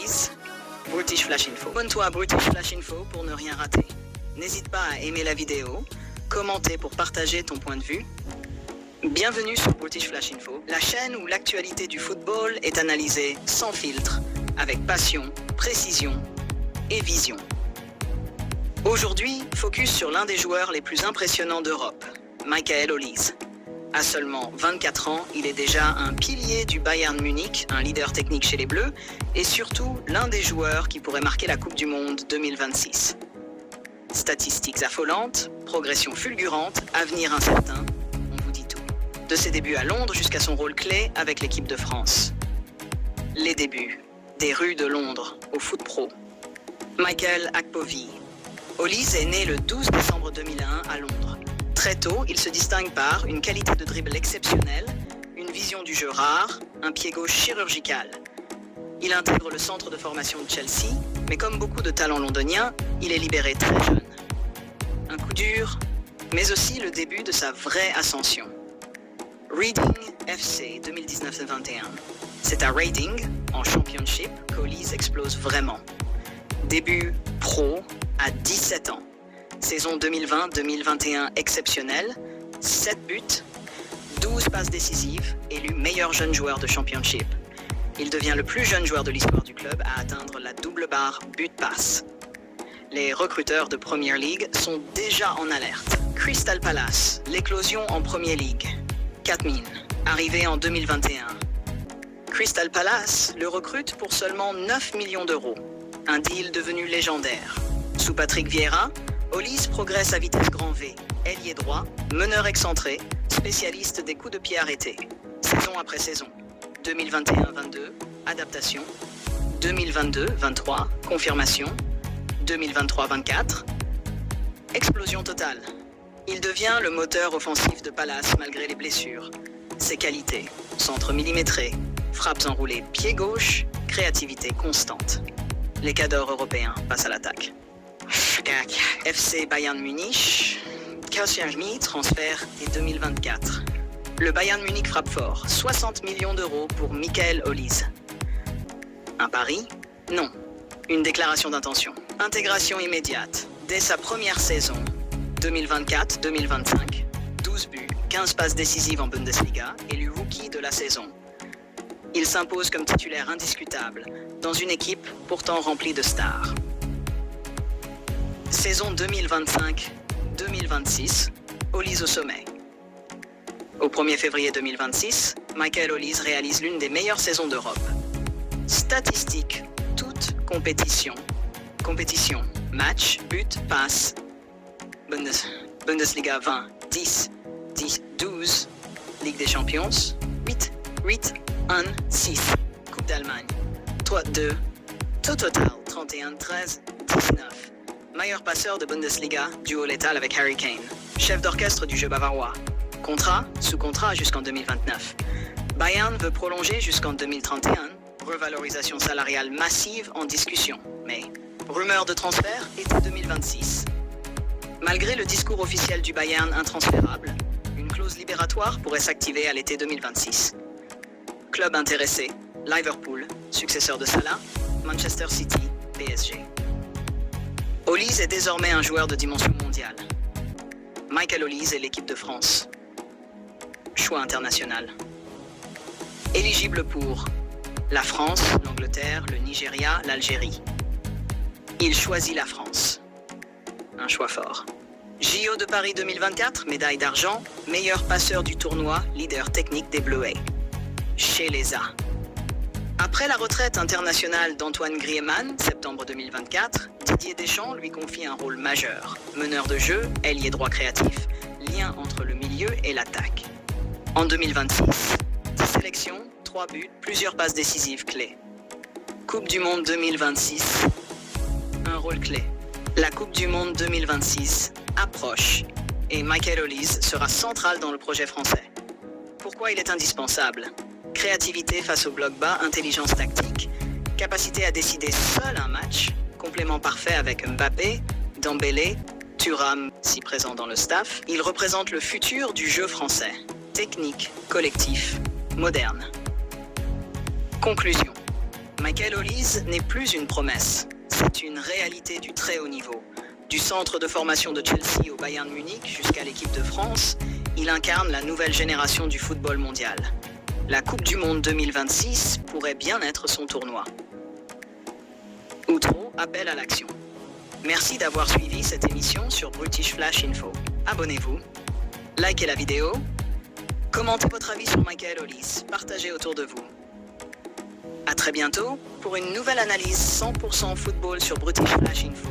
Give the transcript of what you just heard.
Olise, British Flash Info. Abonne-toi à British Flash Info pour ne rien rater. N'hésite pas à aimer la vidéo, commenter pour partager ton point de vue. Bienvenue sur British Flash Info, la chaîne où l'actualité du football est analysée sans filtre, avec passion, précision et vision. Aujourd'hui, focus sur l'un des joueurs les plus impressionnants d'Europe, Michael Olise. À seulement 24 ans, il est déjà un pilier du Bayern Munich, un leader technique chez les Bleus, et surtout l'un des joueurs qui pourrait marquer la Coupe du Monde 2026. Statistiques affolantes, progression fulgurante, avenir incertain, on vous dit tout. De ses débuts à Londres jusqu'à son rôle clé avec l'équipe de France. Les débuts, des rues de Londres au foot pro. Michael Akpovi. Olise est né le 12 décembre 2001 à Londres. Très tôt, il se distingue par une qualité de dribble exceptionnelle, une vision du jeu rare, un pied gauche chirurgical. Il intègre le centre de formation de Chelsea, mais comme beaucoup de talents londoniens, il est libéré très jeune. Un coup dur, mais aussi le début de sa vraie ascension. Reading FC 2019-21. C'est à Reading, en Championship, qu'Olise explose vraiment. Début pro à 17 ans. Saison 2020-2021 exceptionnelle, 7 buts, 12 passes décisives, élu meilleur jeune joueur de Championship. Il devient le plus jeune joueur de l'histoire du club à atteindre la double barre but-passe. Les recruteurs de Premier League sont déjà en alerte. Crystal Palace, l'éclosion en Premier League. 4000, arrivé en 2021. Crystal Palace le recrute pour seulement 9 millions d'euros. Un deal devenu légendaire. Sous Patrick Vieira, Olise progresse à vitesse grand V, ailier droit, meneur excentré, spécialiste des coups de pied arrêtés. Saison après saison. 2021-22, adaptation. 2022-23, confirmation. 2023-24, explosion totale. Il devient le moteur offensif de Palace malgré les blessures. Ses qualités, centre millimétré, frappes enroulées pied gauche, créativité constante. Les cadors européens passent à l'attaque. FC Bayern Munich, Koscielny, transfert et 2024. Le Bayern Munich frappe fort, 60 millions d'euros pour Michael Olise. Un pari? Non. Une déclaration d'intention. Intégration immédiate. Dès sa première saison, 2024-2025, 12 buts, 15 passes décisives en Bundesliga, élu rookie de la saison. Il s'impose comme titulaire indiscutable, dans une équipe pourtant remplie de stars. Saison 2025-2026, Olise au sommet. Au 1er février 2026, Michael Olise réalise l'une des meilleures saisons d'Europe. Statistiques, toutes compétitions. Compétition, match, but, passe. Bundesliga 20, 10, 10, 12. Ligue des Champions, 8, 8, 1, 6. Coupe d'Allemagne, 3, 2. Tout total, 31, 13, 19. Meilleur passeur de Bundesliga, duo létal avec Harry Kane. Chef d'orchestre du jeu bavarois. Contrat, sous contrat jusqu'en 2029. Bayern veut prolonger jusqu'en 2031. Revalorisation salariale massive en discussion. Mais rumeur de transfert, été 2026. Malgré le discours officiel du Bayern intransférable, une clause libératoire pourrait s'activer à l'été 2026. Club intéressé, Liverpool, successeur de Salah, Manchester City, PSG. Olise est désormais un joueur de dimension mondiale. Michael Olise et l'équipe de France. Choix international. Éligible pour la France, l'Angleterre, le Nigeria, l'Algérie. Il choisit la France. Un choix fort. JO de Paris 2024, médaille d'argent, meilleur passeur du tournoi, leader technique des Bleuets. Chez les A. Après la retraite internationale d'Antoine Griezmann, septembre 2024, Didier Deschamps lui confie un rôle majeur. Meneur de jeu, ailier droit créatif, lien entre le milieu et l'attaque. En 2026, 10 sélections, 3 buts, plusieurs passes décisives clés. Coupe du Monde 2026, un rôle clé. La Coupe du Monde 2026 approche et Michael Olise sera central dans le projet français. Pourquoi il est indispensable? Créativité face au bloc bas, intelligence tactique, capacité à décider seul un match, complément parfait avec Mbappé, Dembélé, Thuram, si présent dans le staff. Il représente le futur du jeu français. Technique, collectif, moderne. Conclusion. Michael Olise n'est plus une promesse, c'est une réalité du très haut niveau. Du centre de formation de Chelsea au Bayern Munich jusqu'à l'équipe de France, il incarne la nouvelle génération du football mondial. La Coupe du Monde 2026 pourrait bien être son tournoi. Outro appelle à l'action. Merci d'avoir suivi cette émission sur British Flash Info. Abonnez-vous, likez la vidéo, commentez votre avis sur Michael Olise, partagez autour de vous. A très bientôt pour une nouvelle analyse 100% football sur British Flash Info.